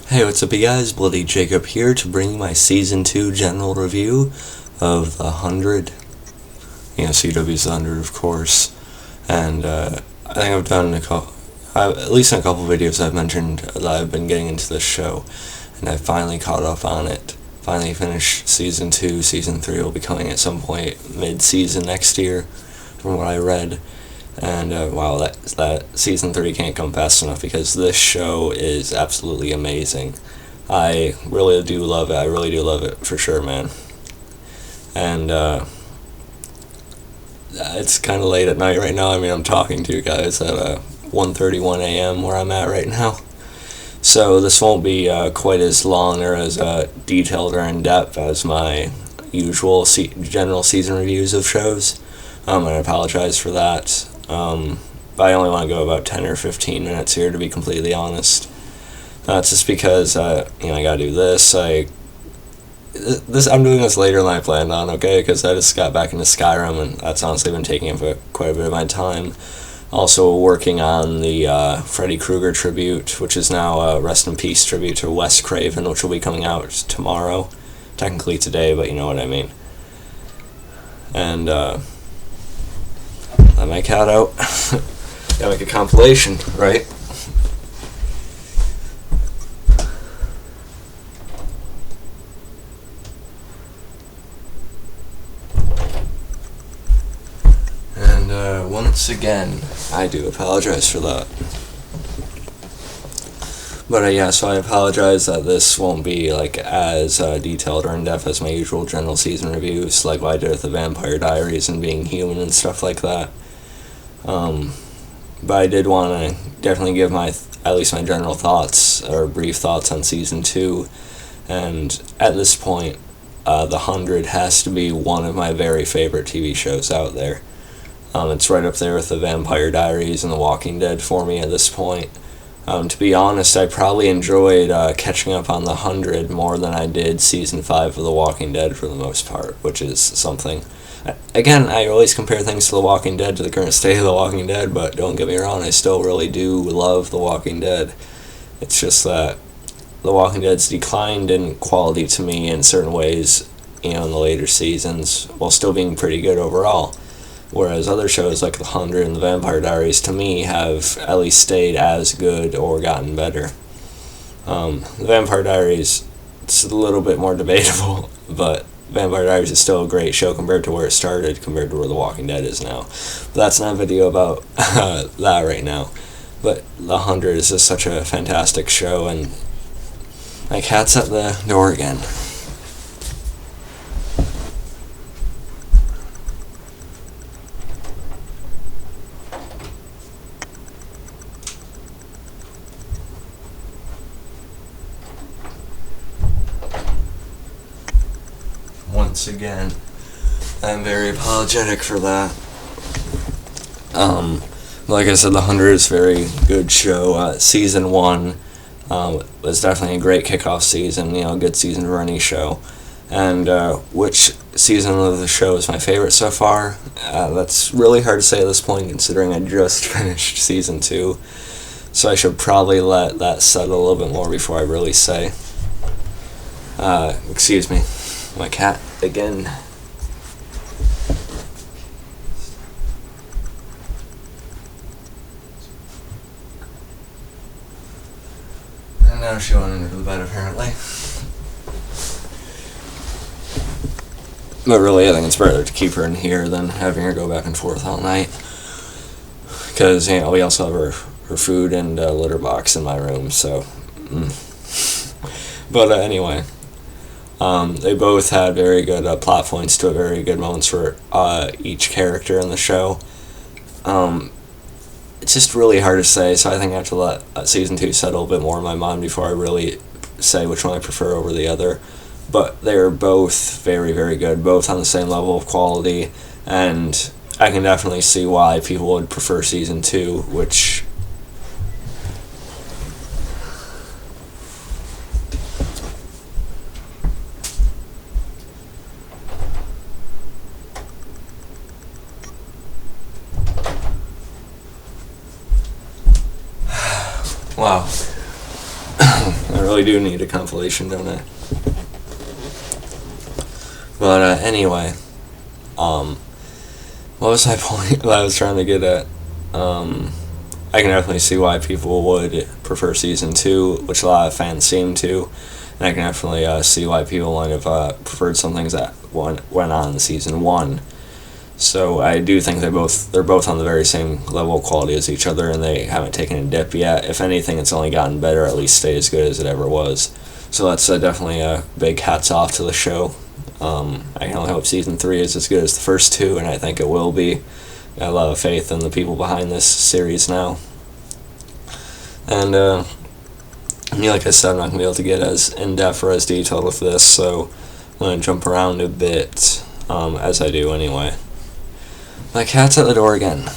Hey, what's up, you guys? Bloody Jacob here to bring you my Season 2 general review of The 100. CW's The 100, of course. And I think I've done at least in a couple videos I've mentioned that I've been getting into this show, and I finally caught up on it. Finally finished Season 2. Season 3 will be coming at some point mid-season next year, from what I read. And wow, that Season 3 can't come fast enough because this show is absolutely amazing. I really do love it. I really do love it for sure, man. And it's kind of late at night right now. I mean, I'm talking to you guys at 1:31 a.m. where I'm at right now. So this won't be quite as long or as detailed or in-depth as my usual general season reviews of shows. And I apologize for that. But I only want to go about 10 or 15 minutes here, to be completely honest. It's just because, I gotta do this. I'm doing this later than I planned on, okay? Because I just got back into Skyrim, and that's honestly been taking up quite a bit of my time. Also working on the Freddy Krueger tribute, which is now a Rest in Peace tribute to Wes Craven, which will be coming out tomorrow. Technically today, but you know what I mean. And, let my cat out. Gotta make a compilation, right? And once again, I do apologize for that. But yeah, so I apologize that this won't be as detailed or in-depth as my usual general season reviews, like what I did with the Vampire Diaries and Being Human and stuff like that. But I did want to definitely give at least my general thoughts, or brief thoughts on Season 2. And at this point, The 100 has to be one of my very favorite TV shows out there. It's right up there with the Vampire Diaries and The Walking Dead for me at this point. To be honest, I probably enjoyed catching up on The 100 more than I did Season 5 of The Walking Dead for the most part, which is something. Again, I always compare things to The Walking Dead to the current state of The Walking Dead, but don't get me wrong, I still really do love The Walking Dead. It's just that The Walking Dead's declined in quality to me in certain ways, in the later seasons, while still being pretty good overall. Whereas other shows like The 100 and The Vampire Diaries, to me, have at least stayed as good or gotten better. The Vampire Diaries, it's a little bit more debatable, but Vampire Diaries is still a great show compared to where it started, compared to where The Walking Dead is now. But that's not a video about that right now. But The 100 is just such a fantastic show, and my cat's at the door again. Once again, I'm very apologetic for that. Like I said, The 100 is a very good show. Season 1 was definitely a great kickoff season, a good season for any show. And which season of the show is my favorite so far? That's really hard to say at this point, considering I just finished Season 2. So I should probably let that settle a little bit more before I really say. Excuse me. My cat again. And now she went into the bed apparently. But really, I think it's better to keep her in here than having her go back and forth all night. Because, we also have her food and litter box in my room, so. But anyway. They both had very good plot points to it, very good moments for each character in the show. It's just really hard to say, so I think I have to let Season 2 settle a bit more in my mind before I really say which one I prefer over the other. But they're both very, very good, both on the same level of quality, and I can definitely see why people would prefer Season 2, which... Wow. I really do need a compilation, don't I? But anyway, what was my point? What I was trying to get at? I can definitely see why people would prefer season 2, which a lot of fans seem to, and I can definitely see why people might have preferred some things that went on in season 1. So I do think they're both on the very same level of quality as each other, and they haven't taken a dip yet. If anything, it's only gotten better, at least stay as good as it ever was. So that's definitely a big hats off to the show. I can only hope season 3 is as good as the first 2, and I think it will be. Got a lot of faith in the people behind this series now. And like I said, I'm not going to be able to get as in-depth or as detailed with this, so I'm going to jump around a bit, as I do anyway. My cat's at the door again.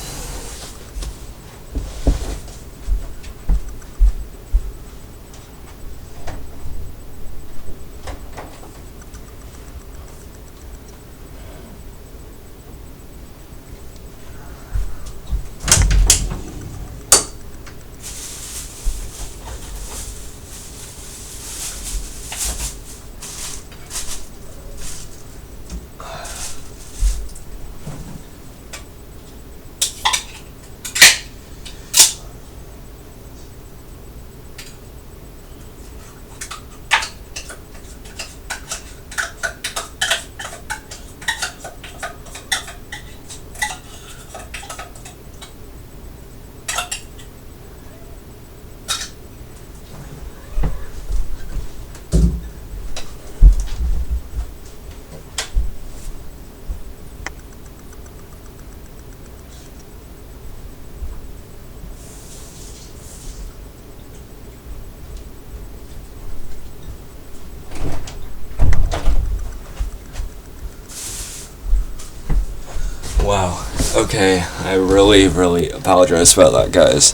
Wow. Okay, I really apologize about that, guys.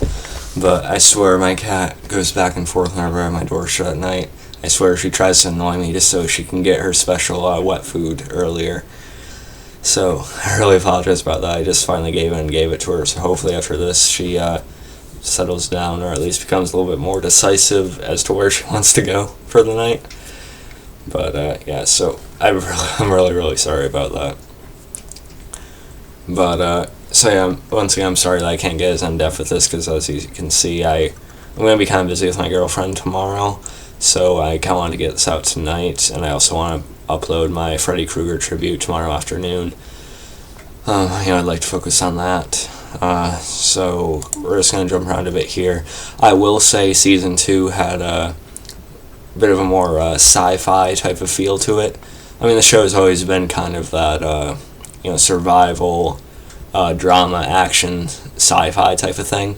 But I swear my cat goes back and forth whenever I have my door shut at night. I swear she tries to annoy me just so she can get her special wet food earlier. So, I really apologize about that. I just finally gave it to her, so hopefully after this she settles down, or at least becomes a little bit more decisive as to where she wants to go for the night. But yeah, so I'm really sorry about that. But so yeah, once again, I'm sorry that I can't get as in-depth with this, because as you can see, I'm going to be kind of busy with my girlfriend tomorrow, so I kind of wanted to get this out tonight, and I also want to upload my Freddy Krueger tribute tomorrow afternoon. I'd like to focus on that. So we're just going to jump around a bit here. I will say season 2 had a bit of a more sci-fi type of feel to it. I mean, the show has always been kind of that survival, drama, action, sci-fi type of thing.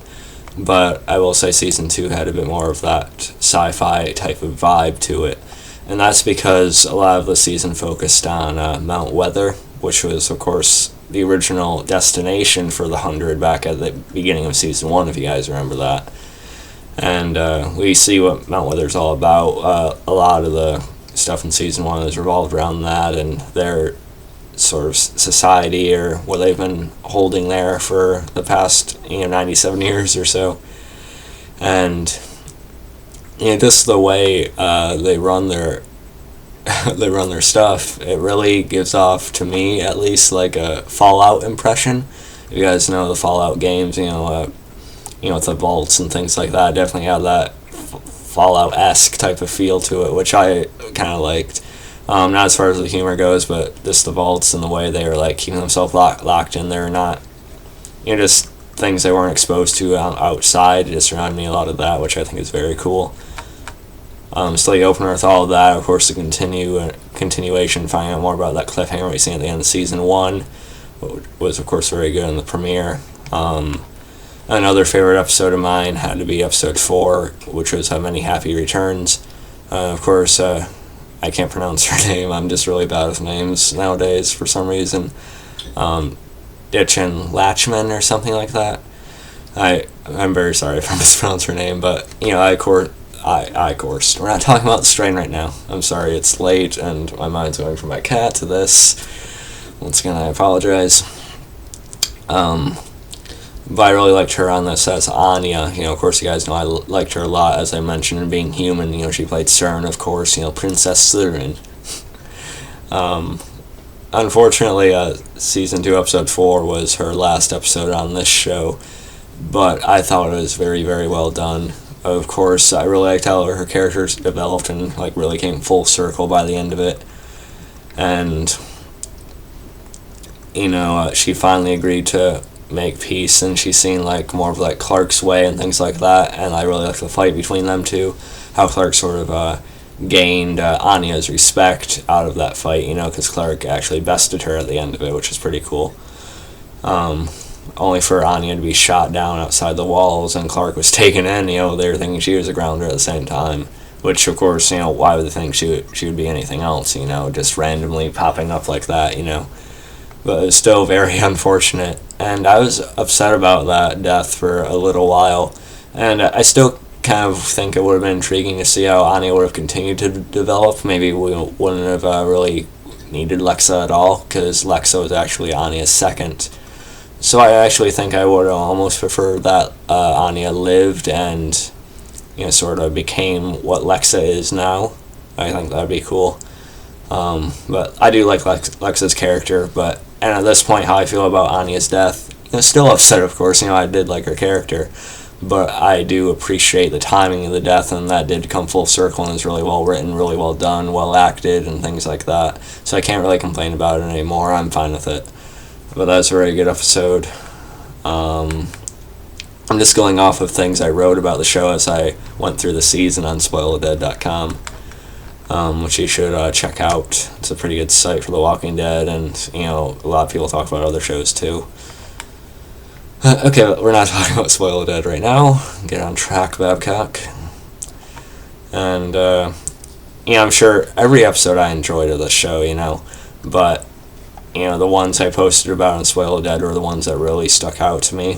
But I will say season 2 had a bit more of that sci-fi type of vibe to it. And that's because a lot of the season focused on Mount Weather, which was, of course, the original destination for the 100 back at the beginning of season 1, if you guys remember that. And we see what Mount Weather's all about. A lot of the stuff in season 1 is revolved around that and their sort of society, or what they've been holding there for the past 97 years or so. And just the way they run their stuff, it really gives off, to me at least, like a Fallout impression. You guys know the Fallout games, with the vaults and things like that. Definitely have that Fallout-esque type of feel to it, which I kind of liked. Not as far as the humor goes, but just the vaults and the way they were like keeping themselves locked in there, not just things they weren't exposed to outside. It just reminded me a lot of that, which I think is very cool. So the opener with all of that, of course, the continuation, finding out more about that cliffhanger we see at the end of season 1, was of course very good in the premiere. Another favorite episode of mine had to be episode 4, which was Many Happy Returns. Of course, I can't pronounce her name. I'm just really bad with names nowadays for some reason. Ditchin Latchman or something like that. I'm very sorry if I mispronounce her name, but I coursed. We're not talking about the strain right now. I'm sorry, it's late and my mind's going from my cat to this. Once again, I apologize. But I really liked her on this as Anya. Of course, you guys know I liked her a lot, as I mentioned, in Being Human. She played Cern, of course, Princess Cern. Unfortunately, Season 2, Episode 4 was her last episode on this show, but I thought it was very, very well done. Of course, I really liked how her characters developed and really came full circle by the end of it. And, she finally agreed to make peace, and she's seen more of Clarke's way and things like that, and I really liked the fight between them two, how Clarke sort of gained Anya's respect out of that fight, because Clarke actually bested her at the end of it, which is pretty cool. Only for Anya to be shot down outside the walls, and Clarke was taken in. They were thinking she was a grounder at the same time, which of course, why would they think she would be anything else, just randomly popping up like that, but it was still very unfortunate, and I was upset about that death for a little while, and I still kind of think it would have been intriguing to see how Anya would have continued to develop. Maybe we wouldn't have really needed Lexa at all, because Lexa was actually Anya's second. So I actually think I would have almost preferred that Anya lived and sort of became what Lexa is now. I think that would be cool. But I do like Lexa's character, and at this point, how I feel about Anya's death, still upset, of course. I did like her character, but I do appreciate the timing of the death, and that did come full circle and is really well written, really well done, well acted, and things like that. So I can't really complain about it anymore. I'm fine with it. But that's a very good episode. I'm just going off of things I wrote about the show as I went through the season on SpoiledDead.com, which you should check out. It's a pretty good site for The Walking Dead, and a lot of people talk about other shows too. Okay, but we're not talking about Spoiled Dead right now. Get on track, Babcock. And I'm sure every episode I enjoyed of the show, but the ones I posted about on Spoiled Dead were the ones that really stuck out to me.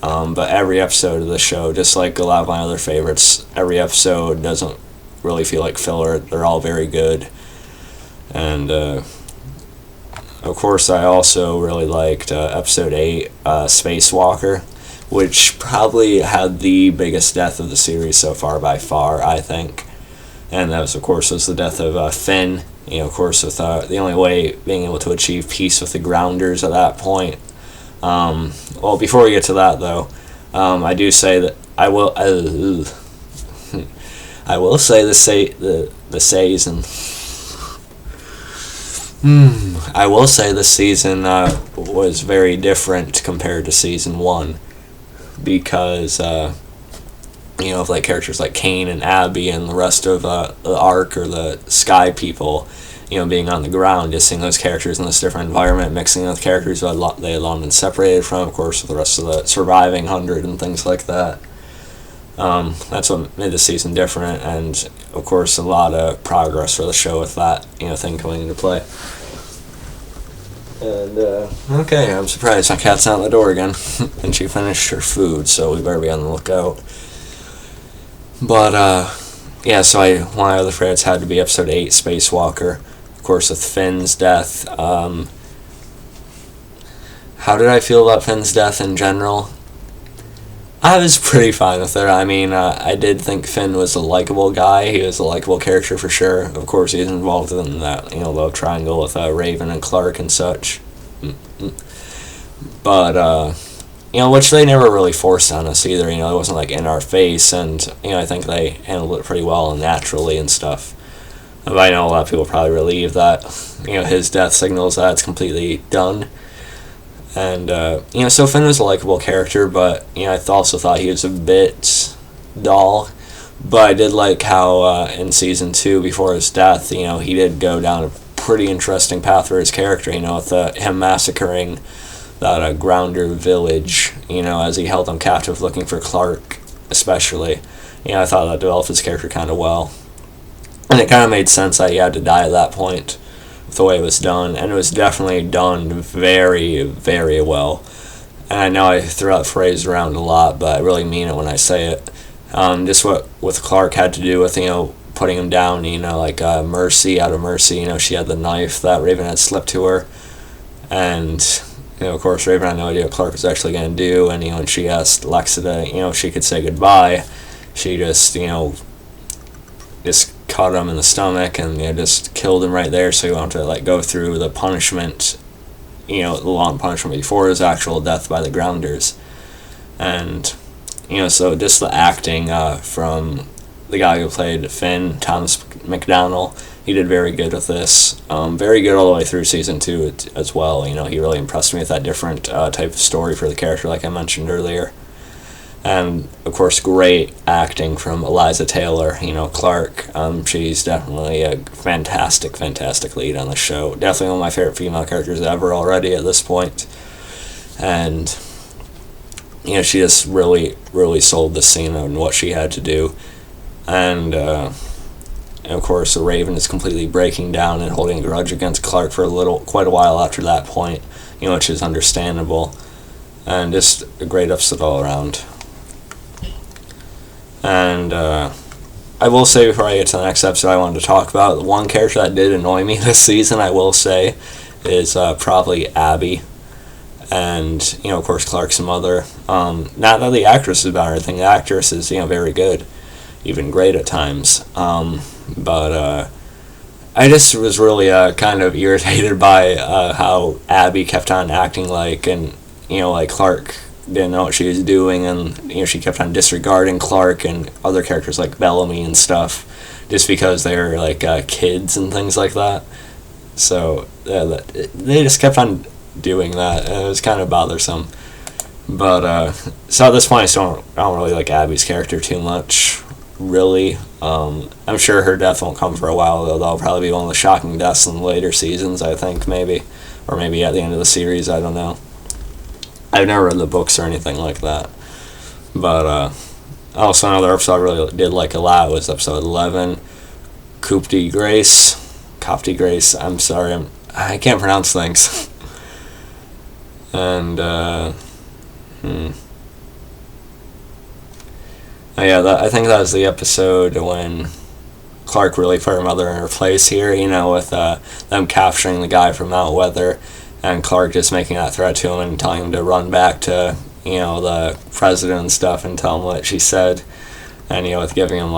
But every episode of the show, just like a lot of my other favorites, every episode doesn't really feel like filler. They're all very good. And of course, I also really liked episode 8, Spacewalker, which probably had the biggest death of the series so far by far, I think. And that was, of course, the death of Finn. Of course, with the only way being able to achieve peace with the Grounders at that point. Well, before we get to that, though, I do say that I will say the season. I will say this season was very different compared to season 1, because of characters like Kane and Abby and the rest of the Ark or the Sky people, being on the ground, just seeing those characters in this different environment, mixing with characters they had long been separated from, of course, with the rest of the surviving 100 and things like that. That's what made the season different, and of course a lot of progress for the show with that thing coming into play. And okay, I'm surprised my cat's out the door again. And she finished her food, so we better be on the lookout. But so one of my other favorites had to be episode 8, Spacewalker, of course, with Finn's death. How did I feel about Finn's death in general? I was pretty fine with it. I mean, I did think Finn was a likable guy. He was a likable character for sure. Of course, he's involved in that, love triangle with Raven and Clarke and such. But, which they never really forced on us either. It wasn't in our face, and, I think they handled it pretty well and naturally and stuff. But I know a lot of people probably relieved that, his death signals that it's completely done. And, so Finn was a likable character, but, I also thought he was a bit dull. But I did like how, in Season 2, before his death, he did go down a pretty interesting path for his character, with him massacring that Grounder village, as he held them captive looking for Clarke, especially. I thought that developed his character kind of well. And it kind of made sense that he had to die at that point, the way it was done, and it was definitely done very, very well. And I know I throw that phrase around a lot, but I really mean it when I say it. Just what Clarke had to do with, putting him down, Mercy, out of mercy, she had the knife that Raven had slipped to her, and of course, Raven had no idea what Clarke was actually going to do, and, when she asked Lexa to, if she could say goodbye, she just, just caught him in the stomach and, just killed him right there, so he wanted to, go through the punishment, the long punishment before his actual death by the Grounders. And, so just the acting from the guy who played Finn, Thomas McDonnell, he did very good with this. Very good all the way through season 2 as well. He really impressed me with that different type of story for the character, like I mentioned earlier. And, of course, great acting from Eliza Taylor, Clarke. She's definitely a fantastic, fantastic lead on the show. Definitely one of my favorite female characters ever already at this point. And, she just really, really sold the scene and what she had to do. And of course, the Raven is completely breaking down and holding a grudge against Clarke for quite a while after that point, which is understandable. And just a great episode all around. And I will say before I get to the next episode I wanted to talk about, the one character that did annoy me this season, I will say, is probably Abby. And, of course, Clarke's mother. Not that the actress is bad or anything. The actress is, very good. Even great at times. But I just was really kind of irritated by how Abby kept on acting like Clarke didn't know what she was doing, and she kept on disregarding Clarke and other characters like Bellamy and stuff, just because they were kids and things like that. So they just kept on doing that, and it was kind of bothersome. But so at this point, I don't really like Abby's character too much. Really, I'm sure her death won't come for a while, though. That'll probably be one of the shocking deaths in the later seasons, I think, maybe. Or maybe at the end of the series, I don't know. I've never read the books or anything like that. But also another episode I really did like a lot was episode 11, Coupe de Grace. I'm sorry, I can't pronounce things. And, I think that was the episode when Clarke really put her mother in her place here, with them capturing the guy from Mount Weather, and Clarke just making that threat to him and telling him to run back to, the president and stuff and tell him what she said. And, with giving him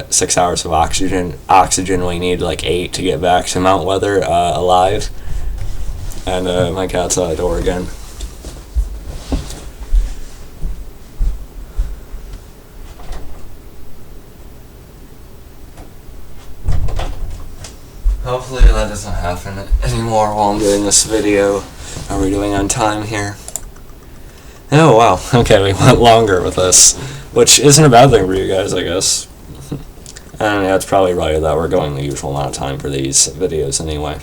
6 hours of oxygen when he needed 8 to get back to Mount Weather alive. And my cat's out the door again. Hopefully that doesn't happen anymore while I'm doing this video. Are we doing on time here? Oh wow, okay, we went longer with this, which isn't a bad thing for you guys, I guess. And yeah, it's probably right that we're going the usual amount of time for these videos anyway.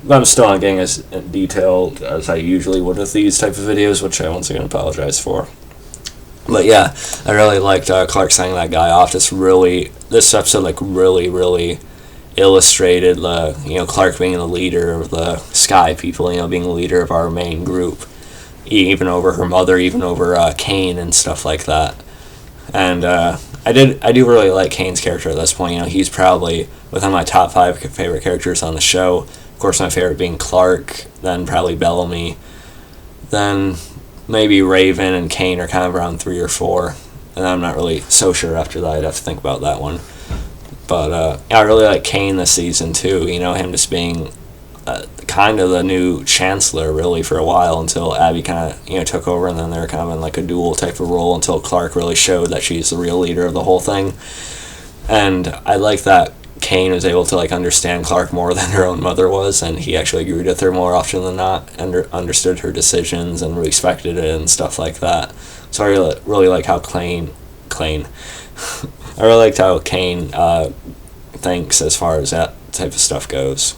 But I'm still not getting as detailed as I usually would with these type of videos, which I once again apologize for. But yeah, I really liked Clarke signing that guy off. This episode really illustrated Clarke being the leader of the Sky people, being the leader of our main group, even over her mother, even over Kane and stuff like that. And I do really like Kane's character at this point. He's probably within my top 5 favorite characters on the show. Of course, my favorite being Clarke, then probably Bellamy, then maybe Raven and Kane are kind of around 3 or 4, and I'm not really so sure after that. I'd have to think about that one. But I really like Kane this season too. Him just being kind of the new chancellor really for a while until Abby kind of took over, and then they're kind of in a dual type of role until Clarke really showed that she's the real leader of the whole thing. And I like that Kane was able to understand Clarke more than her own mother was, and he actually agreed with her more often than not, and understood her decisions and respected it and stuff like that. So I really like how Kane. I really liked how Kane thinks as far as that type of stuff goes.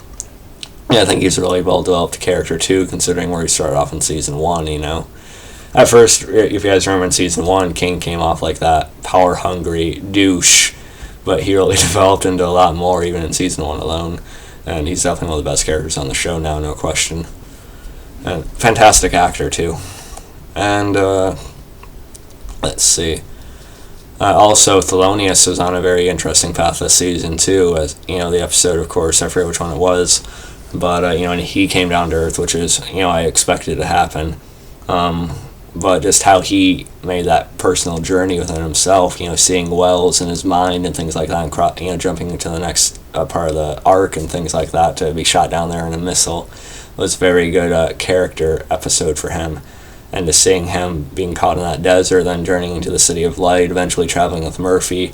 Yeah, I think he's a really well-developed character, too, considering where he started off in Season 1, At first, if you guys remember in Season 1, Kane came off like that power-hungry douche, but he really developed into a lot more, even in Season 1 alone, and he's definitely one of the best characters on the show now, no question. And fantastic actor, too. And, let's see. Also, Thelonious was on a very interesting path this season, too, as, the episode, of course, I forget which one it was, But and he came down to earth, which is I expected to happen. But just how he made that personal journey within himself, seeing wells in his mind and things like that, and jumping into the next part of the arc and things like that to be shot down there in a missile was a very good character episode for him. And to seeing him being caught in that desert, then journeying into the City of Light, eventually traveling with Murphy,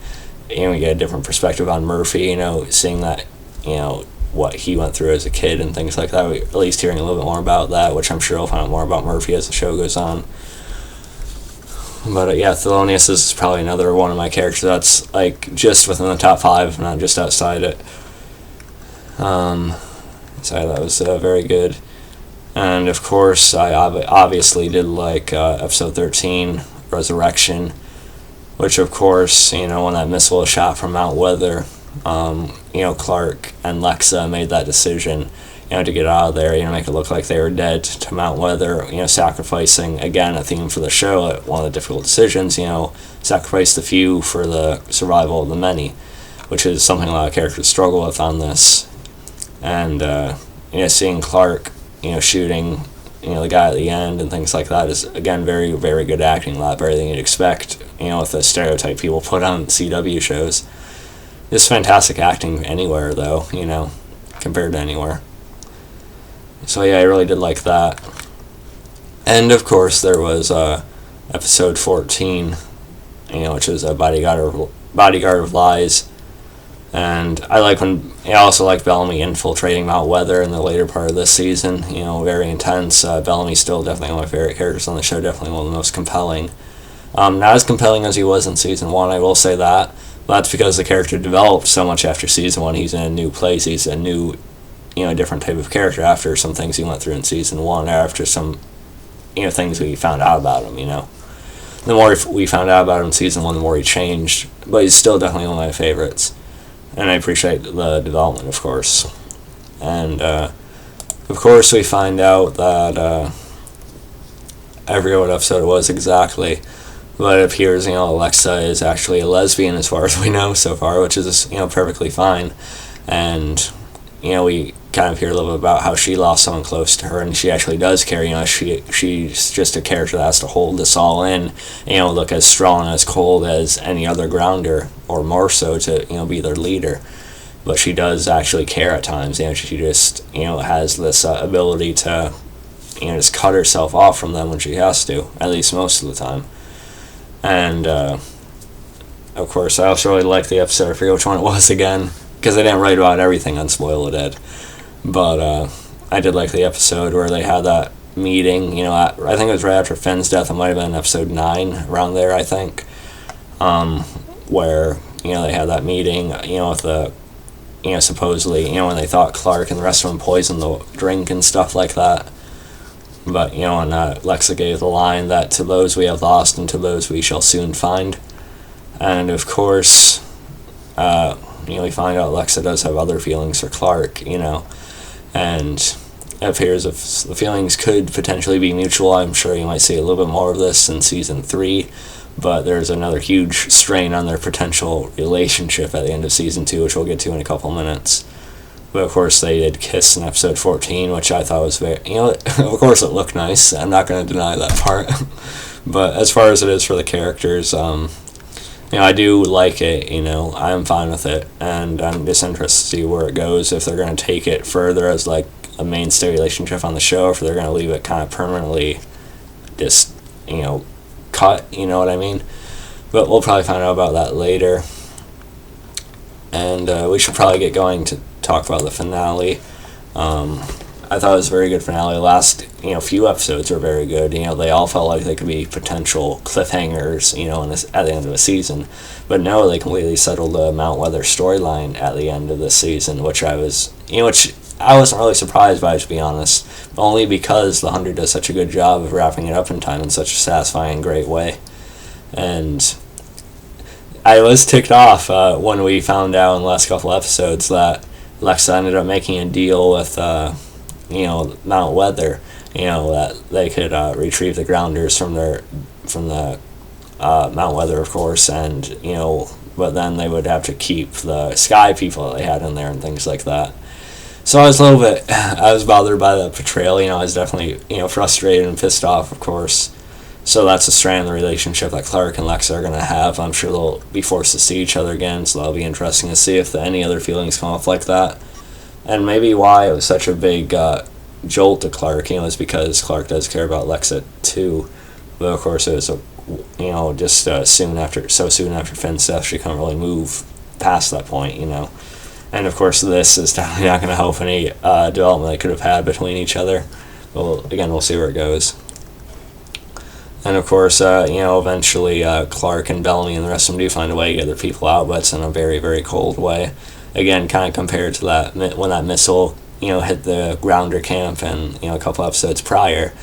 we get a different perspective on Murphy, seeing that, what he went through as a kid and things like that, at least hearing a little bit more about that, which I'm sure we'll find out more about Murphy as the show goes on. But yeah, Thelonious is probably another one of my characters that's like just within the top 5, not just outside it. So that was very good. And of course, I obviously did like episode 13, Resurrection, which of course, when that missile was shot from Mount Weather, Clarke and Lexa made that decision, to get out of there, make it look like they were dead to Mount Weather, sacrificing, again, a theme for the show, one of the difficult decisions, sacrifice the few for the survival of the many, which is something a lot of characters struggle with on this. And, seeing Clarke, shooting, the guy at the end and things like that is, again, very, very good acting, a lot better than you'd expect, with the stereotype people put on CW shows. Just fantastic acting anywhere, though, compared to anywhere. So yeah, I really did like that. And of course, there was episode 14, which is a bodyguard of lies. And I also like Bellamy infiltrating Mount Weather in the later part of this season. Very intense. Bellamy's still definitely one of my favorite characters on the show. Definitely one of the most compelling. Not as compelling as he was in season 1, I will say that. But that's because the character developed so much after season 1. He's in a new place. He's a new, different type of character after some things he went through in season 1, or after some, things we found out about him, The more we found out about him in season 1, the more he changed. But he's still definitely one of my favorites. And I appreciate the development, of course. And, of course, we find out that, I forget what episode it was exactly, but it appears, Lexa is actually a lesbian as far as we know so far, which is, perfectly fine. And, we kind of hear a little bit about how she lost someone close to her, and she actually does care. She's just a character that has to hold this all in, look as strong and as cold as any other grounder, or more so to, be their leader. But she does actually care at times. She just, has this ability to, just cut herself off from them when she has to, at least most of the time. And, of course, I also really liked the episode. I forget which one it was again, because I didn't write about everything on Spoil It Dead. But I did like the episode where they had that meeting, I think it was right after Finn's death. It might have been episode 9, around there, I think, where, they had that meeting, with the, supposedly, when they thought Clarke and the rest of them poisoned the drink and stuff like that. But, and Lexa gave the line that to those we have lost and to those we shall soon find. And, of course, we find out Lexa does have other feelings for Clarke, and it appears if the feelings could potentially be mutual. I'm sure you might see a little bit more of this in season 3, but there's another huge strain on their potential relationship at the end of season 2, which we'll get to in a couple minutes. But of course they did kiss in episode 14, which I thought was very, of course it looked nice. I'm not going to deny that part. But as far as it is for the characters, I do like it, I'm fine with it, and I'm just interested to see where it goes, if they're going to take it further as, like, a mainstay relationship on the show, or if they're going to leave it kind of permanently just, cut, you know what I mean? But we'll probably find out about that later. And we should probably get going to talk about the finale. I thought it was a very good finale. Last, few episodes were very good. They all felt like they could be potential cliffhangers, at the end of the season. But no, they completely settled the Mount Weather storyline at the end of the season, which I wasn't really surprised by, to be honest. Only because The 100 does such a good job of wrapping it up in time in such a satisfying, great way. And I was ticked off when we found out in the last couple episodes that Lexa ended up making a deal with, Mount Weather, that they could retrieve the grounders from the Mount Weather, of course, and, but then they would have to keep the sky people that they had in there and things like that. So I was a little bit, I was bothered by the portrayal. I was definitely, frustrated and pissed off, of course. So that's a strand of the relationship that Clarke and Lexa are going to have. I'm sure they'll be forced to see each other again, so that'll be interesting to see if any other feelings come up like that. And maybe why it was such a big jolt to Clarke, is because Clarke does care about Lexa too. But of course, it was just soon after Finn's death, she couldn't really move past that point, And of course, this is definitely not going to help any development they could have had between each other. Well, again, we'll see where it goes. And of course, eventually Clarke and Bellamy and the rest of them do find a way to get their people out, but it's in a very, very cold way. Again, kind of compared to that when that missile, hit the grounder camp, and a couple episodes prior,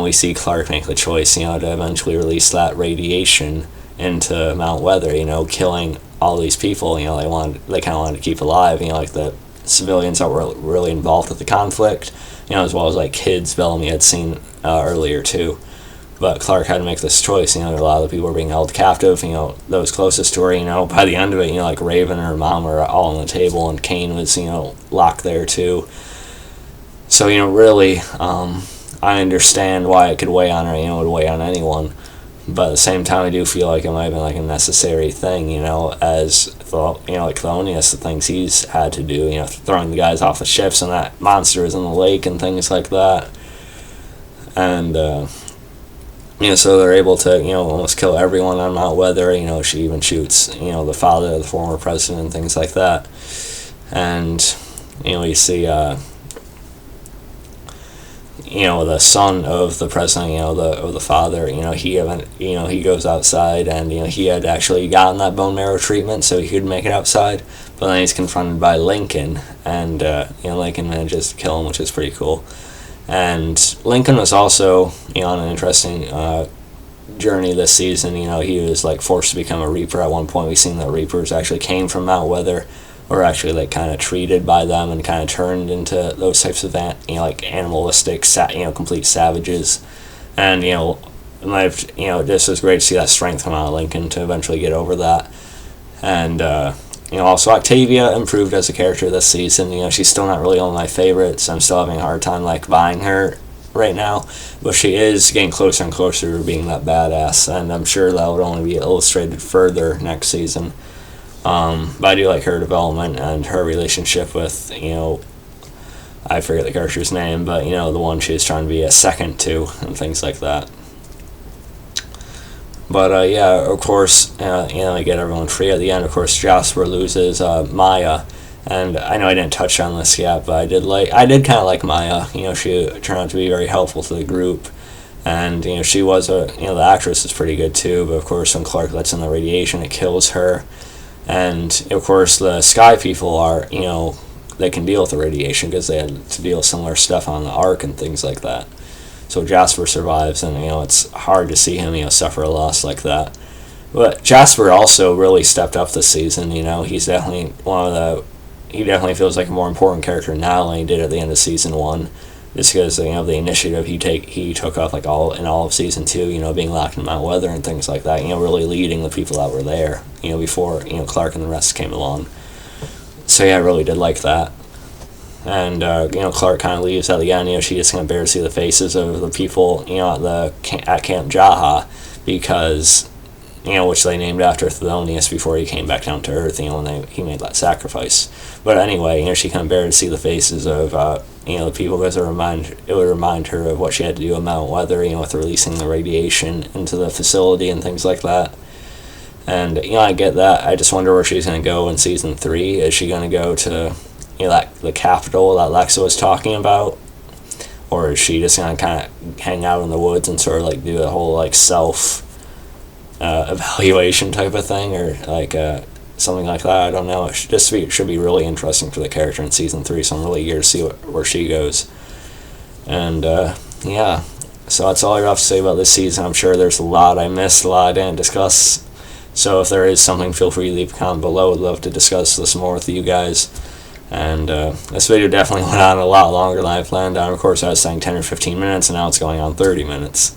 we see Clarke make the choice, to eventually release that radiation into Mount Weather, killing all these people. They kind of wanted to keep alive, like the civilians that were really involved with the conflict, as well as like kids Bellamy had seen earlier too. But Clarke had to make this choice. A lot of the people were being held captive. Those closest to her. By the end of it, like Raven and her mom were all on the table, and Kane was, locked there too. So really, I understand why it could weigh on her. It would weigh on anyone. But at the same time, I do feel like it might have been like a necessary thing. As like Thelonious, the things he's had to do. Throwing the guys off the ships, and that monster is in the lake and things like that. And so they're able to, almost kill everyone on Mount Weather. She even shoots, the father of the former president and things like that. And, you see, the son of the president, of the father, he goes outside, and, he had actually gotten that bone marrow treatment so he could make it outside. But then he's confronted by Lincoln, and, Lincoln manages to kill him, which is pretty cool. And Lincoln was also, on an interesting journey this season. He was like forced to become a Reaper at one point. We've seen that Reapers actually came from Mount Weather, or actually like kind of treated by them and kind of turned into those types of like animalistic, complete savages. And this was great to see that strength come out of Lincoln to eventually get over that. And also Octavia improved as a character this season. She's still not really one of my favorites. I'm still having a hard time buying her right now, but she is getting closer and closer to being that badass, and I'm sure that would only be illustrated further next season. But I do like her development and her relationship with, I forget the character's name, but the one she's trying to be a second to and things like that. But of course, I get everyone free at the end. Of course, Jasper loses Maya, and I know I didn't touch on this yet, but I did kind of like Maya. She turned out to be very helpful to the group, and she was the actress is pretty good too. But of course, when Clarke lets in the radiation, it kills her, and of course the Sky people are they can deal with the radiation because they had to deal with similar stuff on the Ark and things like that. So Jasper survives, and it's hard to see him suffer a loss like that. But Jasper also really stepped up this season. He's definitely he definitely feels like a more important character now than he did at the end of season 1, just because the initiative he took up all of season 2. Being locked in Mount Weather and things like that. Really leading the people that were there. Before Clarke and the rest came along. So yeah, I really did like that. And Clarke kind of leaves at the end. She just kind of barely see the faces of the people at Camp Jaha, because which they named after Thelonious before he came back down to Earth. When he made that sacrifice. But anyway, she kind of barely see the faces of the people, because it would remind her of what she had to do in Mount Weather. With releasing the radiation into the facility and things like that. And I get that. I just wonder where she's going to go in season 3. Is she going to go to the capital that Lexa was talking about, or is she just gonna kind of hang out in the woods and sort of do a whole self evaluation type of thing, or something like that? I don't know. It should be really interesting for the character in season 3. So I'm really eager to see where she goes. And yeah, so that's all I have to say about this season. I'm sure there's a lot I missed, a lot I didn't discuss. So if there is something, feel free to leave a comment below. I'd love to discuss this more with you guys. And this video definitely went on a lot longer than I planned on. Of course, I was saying 10 or 15 minutes, and now it's going on 30 minutes.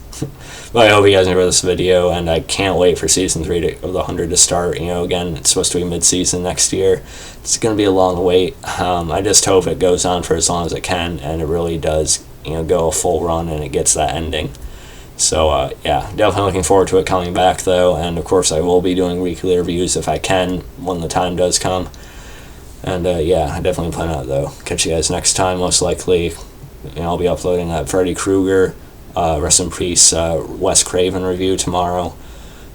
But I hope you guys enjoyed this video, and I can't wait for season 3 of The 100 to start. Again, it's supposed to be mid-season next year. It's going to be a long wait. I just hope it goes on for as long as it can, and it really does, go a full run, and it gets that ending. So, yeah, definitely looking forward to it coming back, though, and of course I will be doing weekly reviews if I can, when the time does come. And, yeah, I definitely plan on it, though. Catch you guys next time, most likely. I'll be uploading that Freddy Krueger, rest in peace, Wes Craven review tomorrow.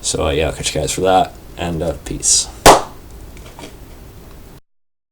So, yeah, I'll catch you guys for that, and peace.